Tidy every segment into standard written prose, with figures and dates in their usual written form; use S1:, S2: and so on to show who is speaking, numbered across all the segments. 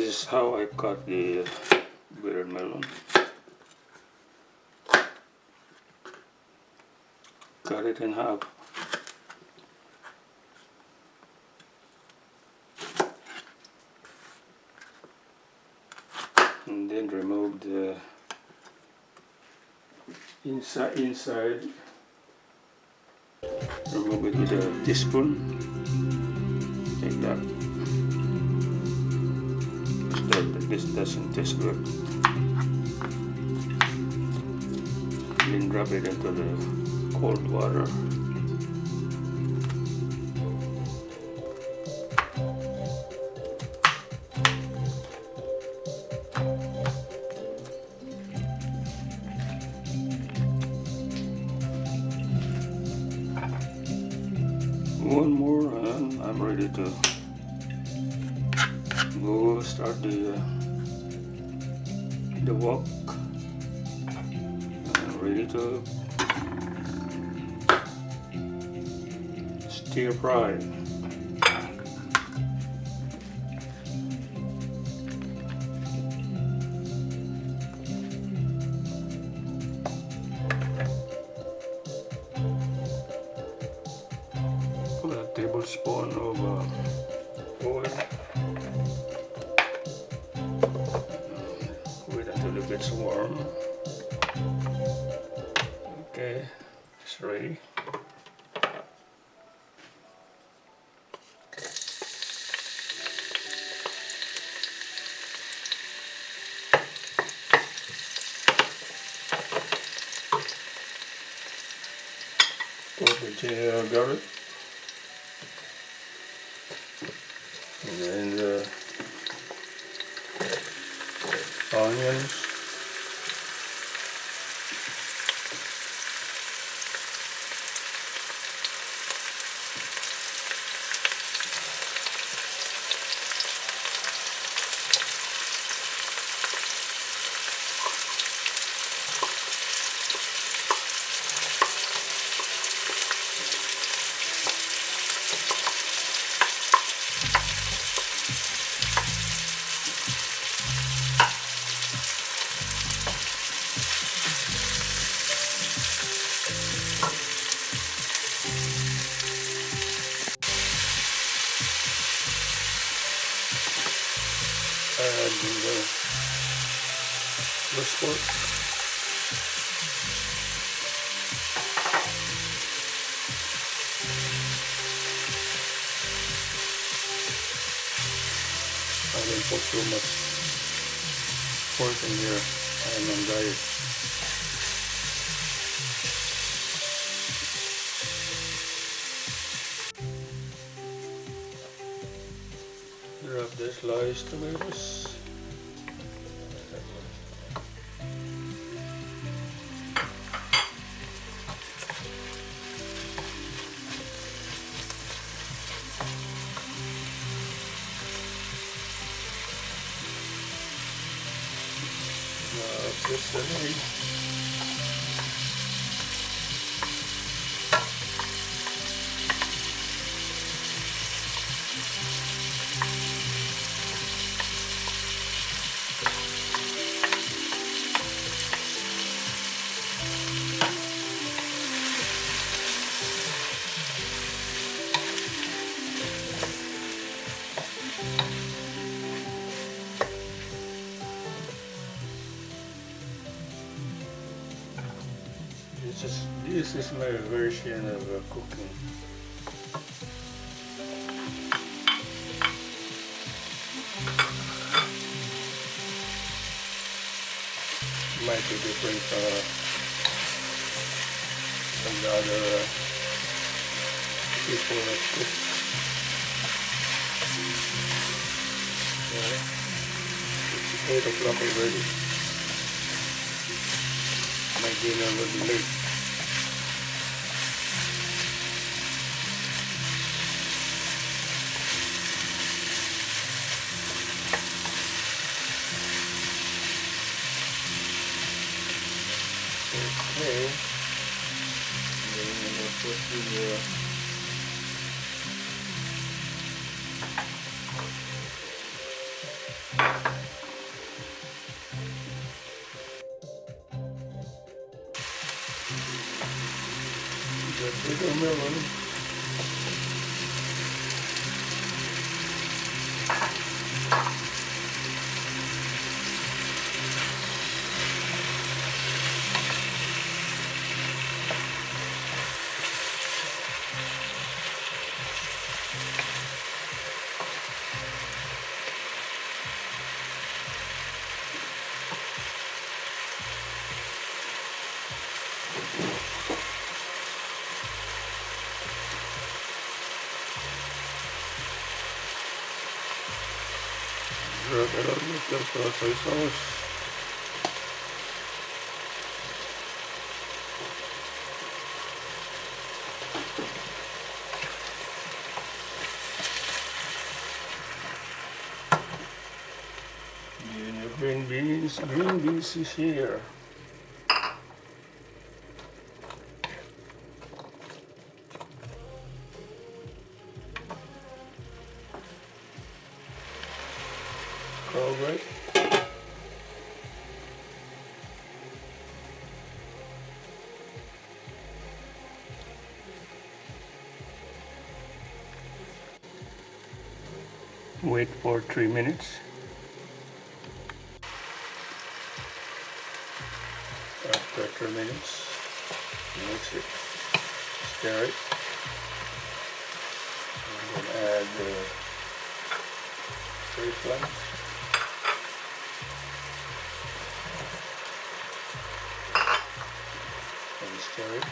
S1: This is how I cut the bitter melon. Cut it in half. And then remove the inside. Remove it with a teaspoon. Like that. This doesn't taste good. Then drop it into the cold water. One more and I'm ready to go start the wok. I'm ready to stir fry. Put a tablespoon of oil. Wait until it gets warm. Okay, it's ready. Put the garlic. And then the onions. Add the roast pork. I didn't put too much pork in here. I'm on diet. Grab the sliced tomatoes. The celery. This is my version of cooking. Might be different from the other people that cook. Yeah. It's 8 o'clock already. My dinner will be late. Okay. Then we'll put the The bigger melon. Drop it on the soy sauce. And your green beans is here. Cover it. Wait for 3 minutes. After 3 minutes, mix it, stir it, and then add the eggplant. And stir it.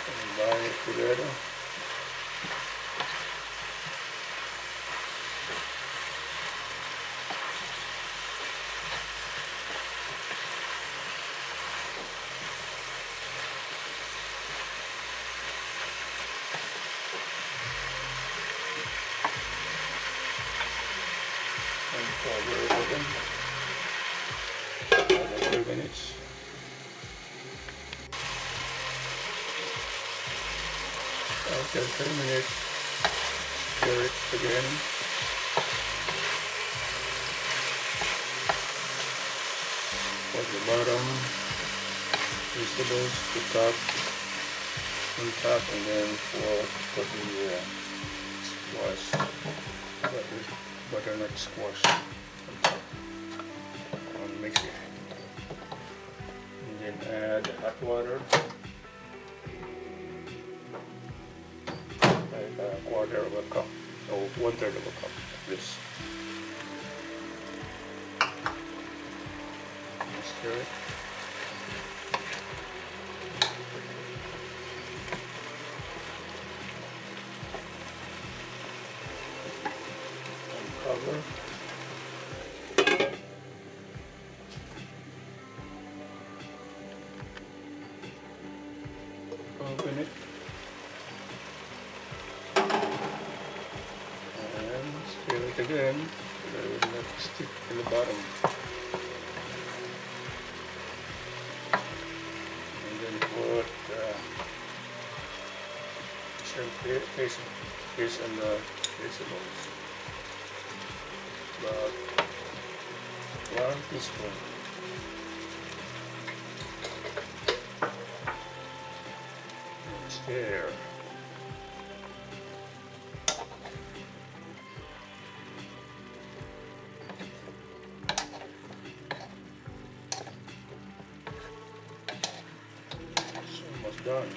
S1: And bind it together. And cover it again. Another 3 minutes. After 3 minutes, stir it again. For the bottom, vegetables, the top, on top, and then for the squash, butternut squash on top. And mix it. And then add hot water. Like a quarter of a cup, or 1/3 of a cup of this. And stir it. And cover. Open it. Stir it again, so that it will not stick to the bottom. And then put shrimp paste and the vegetables. About 1 teaspoon. And stir. Almost done.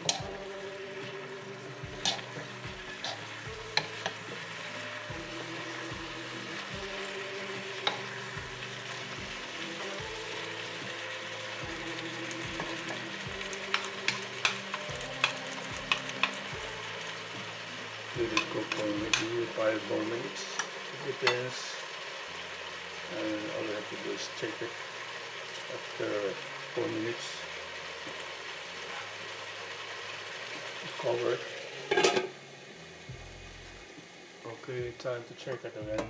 S1: Let it cook for maybe 5 more minutes. It depends. And all you have to do is take it after 4 minutes. Cover it. Okay, time to check it again.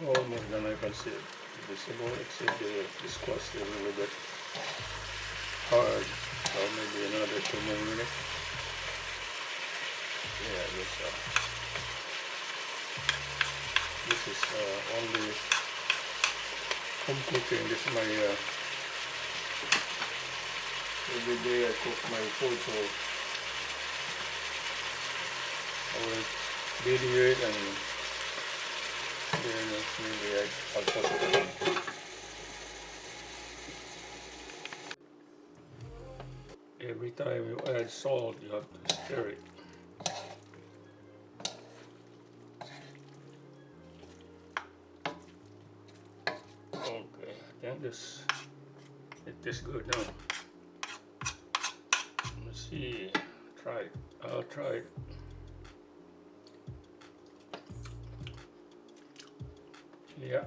S1: Almost done, I can see it. Visible, except the squash is a little bit hard. or maybe another 2 more minutes. Yeah, this is only home cooking. This is my every day I cook my food, so I will video it and then maybe I'll post it. Every time you add salt, you have to stir it. Okay, I think it tastes good now. Let's see, try it. I'll try it. Yeah,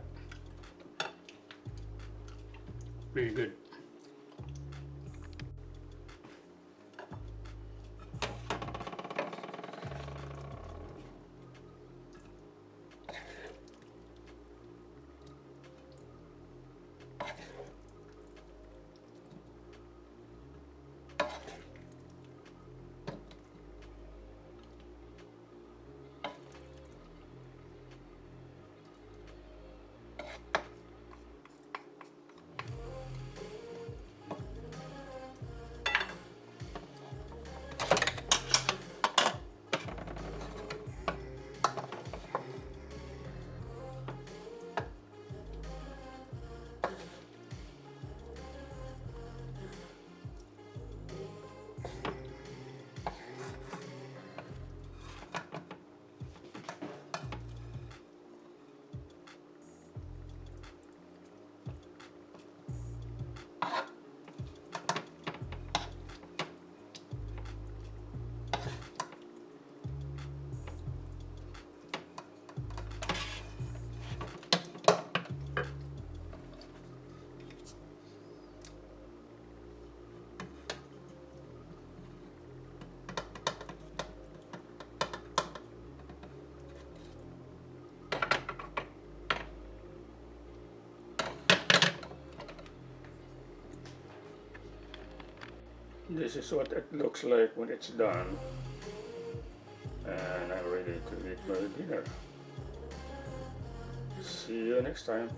S1: pretty good. This is what it looks like when it's done, and I'm ready to eat my dinner. See you next time.